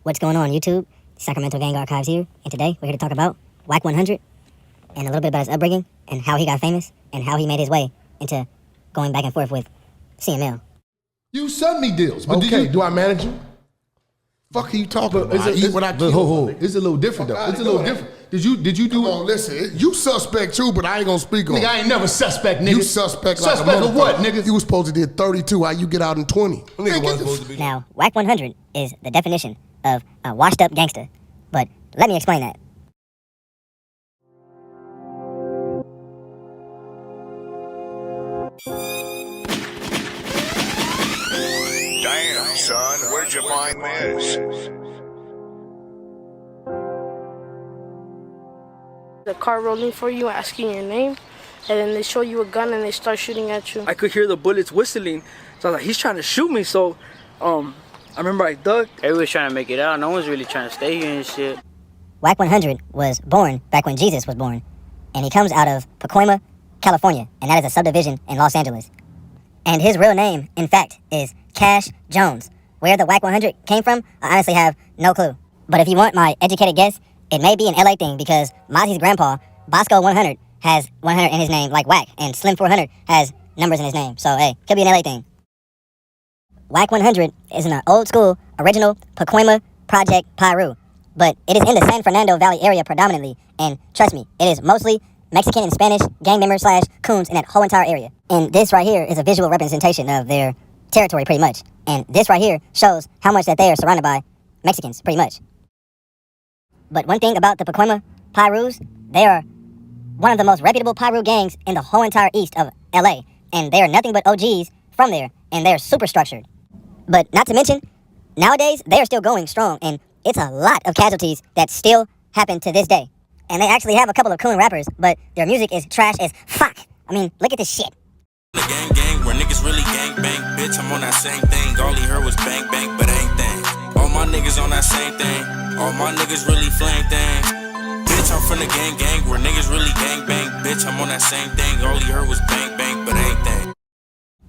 What's going on, YouTube? Sacramento Gang Archives here, and today we're here to talk about WACK100 and a little bit about his upbringing and how he got famous and how he made his way into going back and forth with CML. You send me deals, but Okay, do I manage you? fuck are you talking about? I eat what I kill. It's a little different though. It's a little different. Did you do Come it? on, listen, you suspect too, but I ain't gonna speak on Nigga, it. I ain't never suspect, nigga. You suspect like Suspect a of what, motherfucker. nigga? You was supposed to get 32, how you get out in 20? Nigga wasn't supposed to be. Now, WACK100 is the definition of a washed-up gangster, but let me explain that. Damn, son, where'd you find this? The car rolling for you, asking your name, and then they show you a gun and they start shooting at you. I could hear the bullets whistling, so I was like, he's trying to shoot me. So I remember I ducked. Everybody's trying to make it out. No one's really trying to stay here and shit. WACK100 was born back when Jesus was born, and he comes out of Pacoima, California, and that is a subdivision in Los Angeles. And his real name, in fact, is Cash Jones. Where the WACK100 came from, I honestly have no clue. But if you want my educated guess, it may be an LA thing because Mozzie's grandpa, Bosco 100, has 100 in his name like Wack, and Slim 400 has numbers in his name. So, hey, could be an LA thing. WACK100 is an old school, original Pacoima Project Piru, but it is in the San Fernando Valley area predominantly, and trust me, it is mostly Mexican and Spanish gang members / coons in that whole entire area. And this right here is a visual representation of their territory pretty much. And this right here shows how much that they are surrounded by Mexicans pretty much. But one thing about the Pacoima Pirus, they are one of the most reputable Piru gangs in the whole entire east of LA. And they are nothing but OGs from there, and they are super structured. But not to mention, nowadays they are still going strong, and it's a lot of casualties that still happen to this day. And they actually have a couple of coon rappers, but their music is trash as fuck. I mean, look at this shit. Gang, where niggas really gang bang. Bitch, I'm on that same thing. All he heard was bang bang, but ain't thing. All my niggas on that same thing. All my niggas really flame things. Bitch, I'm from the gang, where niggas really gang bang. Bitch, I'm on that same thing. All he heard was bang bang, but ain't thing.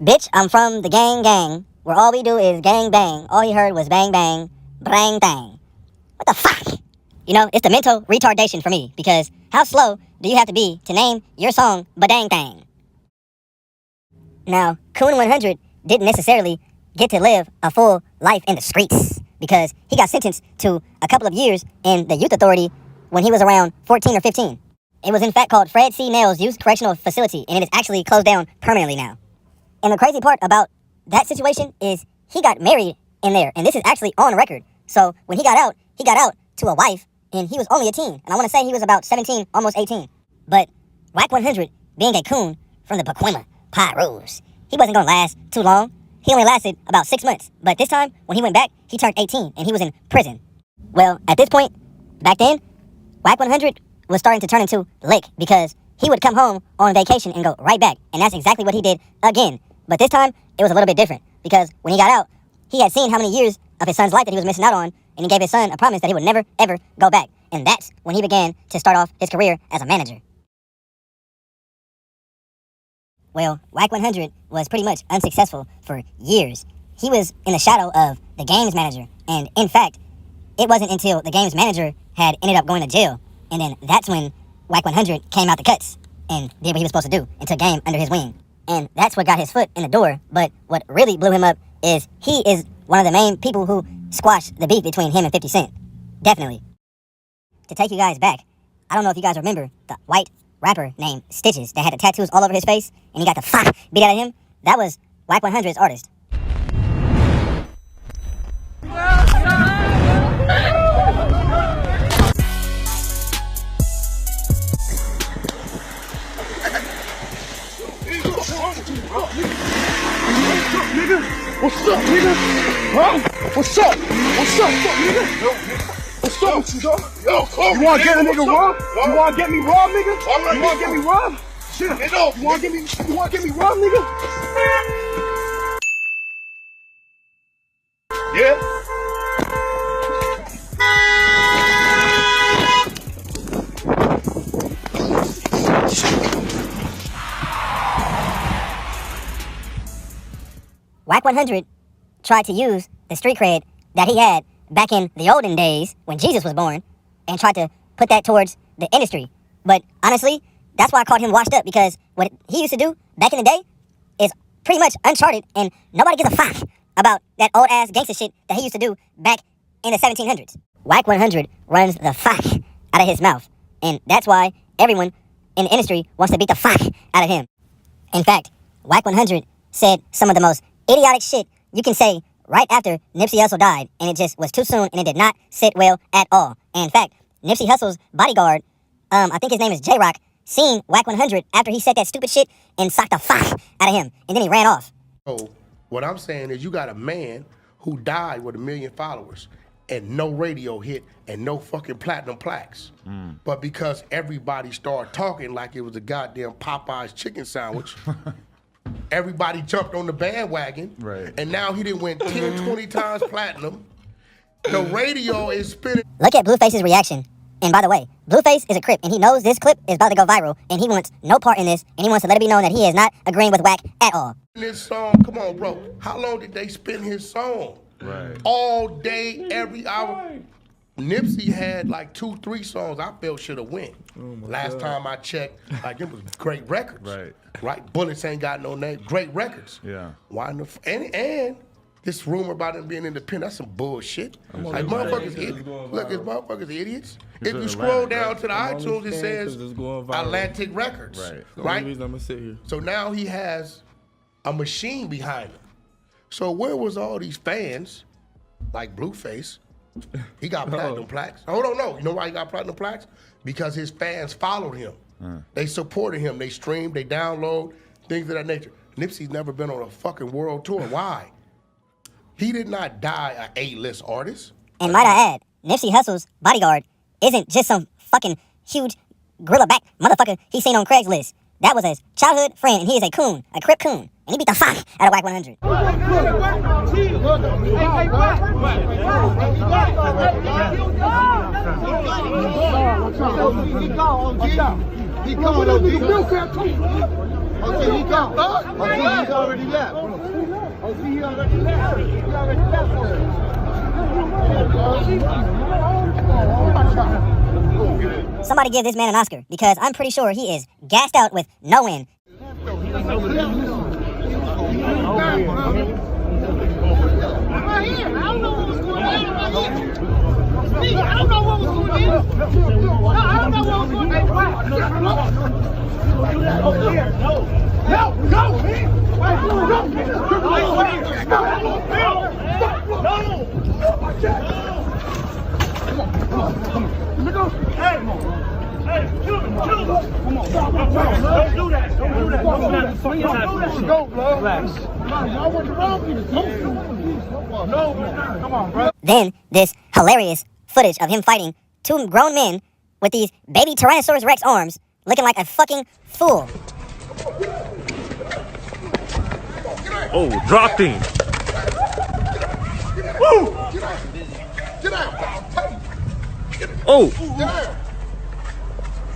Bitch, I'm from the gang, where all we do is gang bang. All he heard was bang bang, brang thang. What the fuck? You know, it's the mental retardation for me, because how slow do you have to be to name your song Badang Thang? Now, Coon 100 didn't necessarily get to live a full life in the streets, because he got sentenced to a couple of years in the youth authority when he was around 14 or 15. It was in fact called Fred C. Nails Youth Correctional Facility, and it is actually closed down permanently now. And the crazy part about that situation is he got married in there, and this is actually on record. So when he got out to a wife, and he was only a teen, and I want to say he was about 17, almost 18. But WACK100, being a coon from the Pacoima Pirus, he wasn't going to last too long. He only lasted about 6 months. But this time, when he went back, he turned 18, and he was in prison. Well, at this point, back then, WACK100 was starting to turn into Lick, because he would come home on vacation and go right back. And that's exactly what he did again. But this time, it was a little bit different, because when he got out, he had seen how many years of his son's life that he was missing out on, and he gave his son a promise that he would never, ever go back. And that's when he began to start off his career as a manager. Well, WACK100 was pretty much unsuccessful for years. He was in the shadow of the games manager, and in fact, it wasn't until the games manager had ended up going to jail, and then that's when WACK100 came out the cuts and did what he was supposed to do and took game under his wing. And that's what got his foot in the door, but what really blew him up is he is one of the main people who squashed the beef between him and 50 Cent. Definitely. To take you guys back, I don't know if you guys remember the white rapper named Stitches that had the tattoos all over his face, and he got the fuck beat out of him. That was WACK100's artist. What's up, nigga? Huh? What's up? What's up, nigga? What's up with you, dog? You wanna get a nigga robbed? You wanna get me robbed, nigga? You wanna get me robbed? Shit, you wanna get me robbed, nigga? Yeah? WACK100 tried to use the street cred that he had back in the olden days when Jesus was born and tried to put that towards the industry. But honestly, that's why I called him washed up, because what he used to do back in the day is pretty much uncharted, and nobody gives a fuck about that old ass gangster shit that he used to do back in the 1700s. WACK100 runs the fuck out of his mouth, and that's why everyone in the industry wants to beat the fuck out of him. In fact, WACK100 said some of the most idiotic shit you can say right after Nipsey Hussle died, and it just was too soon, and it did not sit well at all. And in fact, Nipsey Hussle's bodyguard, I think his name is J-Rock, seen WACK100 after he said that stupid shit and socked the fuck out of him, and then he ran off. So what I'm saying is you got a man who died with 1 million followers and no radio hit and no fucking platinum plaques. But because everybody started talking like it was a goddamn Popeye's chicken sandwich, everybody jumped on the bandwagon. Right. And now he done went 10, 20 times platinum. The radio is spinning. Look at Blueface's reaction. And by the way, Blueface is a Crip, and he knows this clip is about to go viral, and he wants no part in this, and he wants to let it be known that he is not agreeing with WACK at all. This song, come on, bro. How long did they spin his song? Right. All day, every hour. Nipsey had like 2, 3 songs I felt should have went. Last time I checked, like it was great records. Right. Bullets ain't got no name. Great records. Yeah. Why in the and this rumor about him being independent, that's some bullshit. Like motherfuckers, look, it's motherfuckers idiots. If you scroll down to the iTunes, it says Atlantic Records. Right. I'm gonna sit here. So now he has a machine behind him. So where was all these fans, like Blueface? He got platinum plaques. Hold on, no. You know why he got platinum plaques? Because his fans followed him. They supported him. They streamed, they download, things of that nature. Nipsey's never been on a fucking world tour. Why? He did not die an A-list artist. And might I add, Nipsey Hussle's bodyguard isn't just some fucking huge gorilla back motherfucker he seen on Craigslist. That was his childhood friend, and he is a coon, a Crip coon. And he beat the fuck out of WACK100. He gone, OG. He gone. OG, he's already left. OG, he already left. He already left. Somebody give this man an Oscar, because I'm pretty sure he is gassed out with no end. Then this hilarious footage of him fighting 2 grown men with these baby Tyrannosaurus Rex arms, looking like a fucking fool. Oh, dropped him. Woo! Get out! Oh!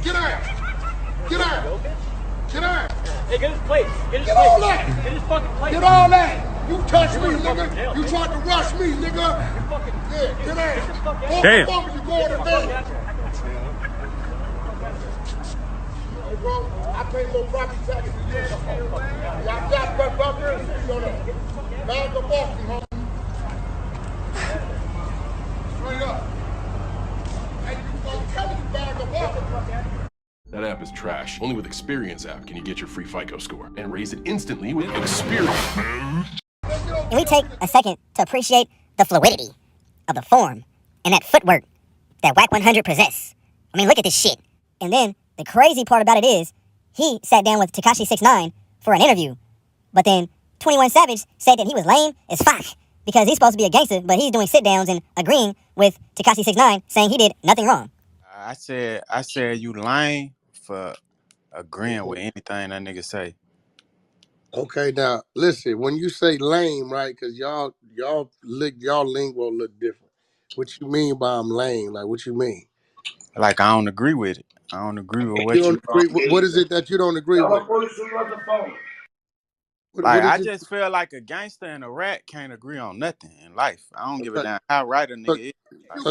Get out! Get out! Get out! Hey, get his plate. Get his Get plate. all that! Get his fucking plate. Get all that! You touched me, nigga! You tried to rush me, nigga! Yeah, get out! Damn. You going to bed? Hey, bro, I paid a little property taxes to you. Y'all got that fucker? Bag of Boston, homie. Straight up. Hey, you gonna tell me you bag of Boston? That app is trash. Only with Experience app can you get your free FICO score and raise it instantly with Experience. Can we take a second to appreciate the fluidity of the form and that footwork that WACK100 possess? I mean, look at this shit. And then the crazy part about it is, he sat down with Tekashi 6ix9ine for an interview, but then 21 Savage said that he was lame as fuck because he's supposed to be a gangster, but he's doing sit-downs and agreeing with Tekashi 6ix9ine, saying he did nothing wrong. I said you lame for agreeing with anything that nigga say. Okay, now listen. When you say lame, right? Because y'all lingo look different. What you mean by I'm lame? Like, what you mean? Like, I don't agree with it. I don't agree with what You don't agree. What is it that you don't agree with? Like, I just feel like a gangster and a rat can't agree on nothing in life. I don't give a damn how right a nigga is. So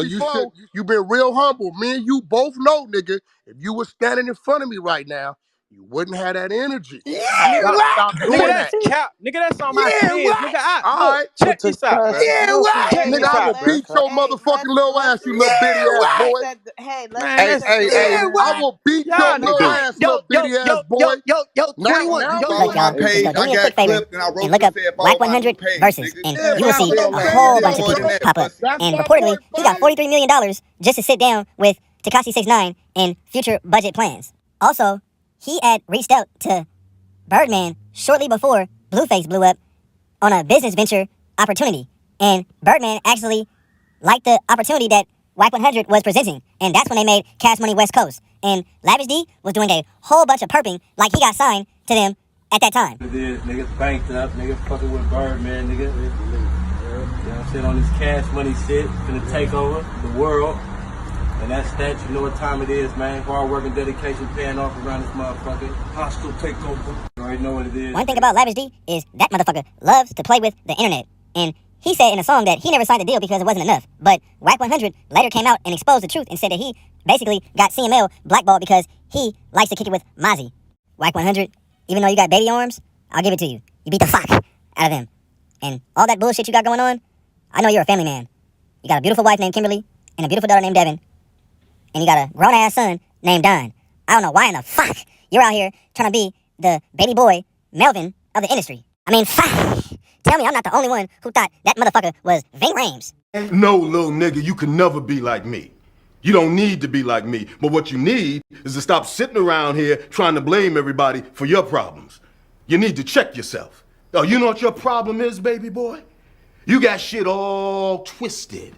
you been real humble. Me and you both know, nigga, if you was standing in front of me right now, you wouldn't have that energy. Yeah, You gotta stop nigga, doing that's that. cap. Nigga, that's on my kids. Nigga, All right. check this out, bro. Check Nigga, this I out, will bro. beat your motherfucking little ass, you little bitty ass boy. Man, that's I will beat your y'all little niggas. ass, little bitty ass boy. Yo, Now 21. we Look, y'all, talking. so do me a quick favor and look up WACK100 versus, and you will see a whole bunch of people pop up. And reportedly, he got $43 million just to sit down with Tekashi 6ix9ine in future budget plans. Also, he had reached out to Birdman shortly before Blueface blew up on a business venture opportunity. And Birdman actually liked the opportunity that WACK100 was presenting. And that's when they made Cash Money West Coast. And Lavish D was doing a whole bunch of perping like he got signed to them at that time. It is, niggas banked up, niggas fucking with Birdman, nigga. You know what I'm saying, on this Cash Money shit, finna take over the world. And that's that, you know what time it is, man. Hard work and dedication paying off around this motherfucker. Hostile takeover. You already know what it is. One thing about Lavish D is that motherfucker loves to play with the internet. And he said in a song that he never signed a deal because it wasn't enough. But WACK100 later came out and exposed the truth and said that he basically got CML blackballed because he likes to kick it with Mozzie. WACK100, even though you got baby arms, I'll give it to you. You beat the fuck out of them. And all that bullshit you got going on, I know you're a family man. You got a beautiful wife named Kimberly and a beautiful daughter named Devin. And you got a grown-ass son named Don. I don't know why in the fuck you're out here trying to be the baby boy Melvin of the industry. I mean, fuck. Tell me I'm not the only one who thought that motherfucker was Ving Rhames. No, little nigga, you can never be like me. You don't need to be like me. But what you need is to stop sitting around here trying to blame everybody for your problems. You need to check yourself. Oh, you know what your problem is, baby boy? You got shit all twisted.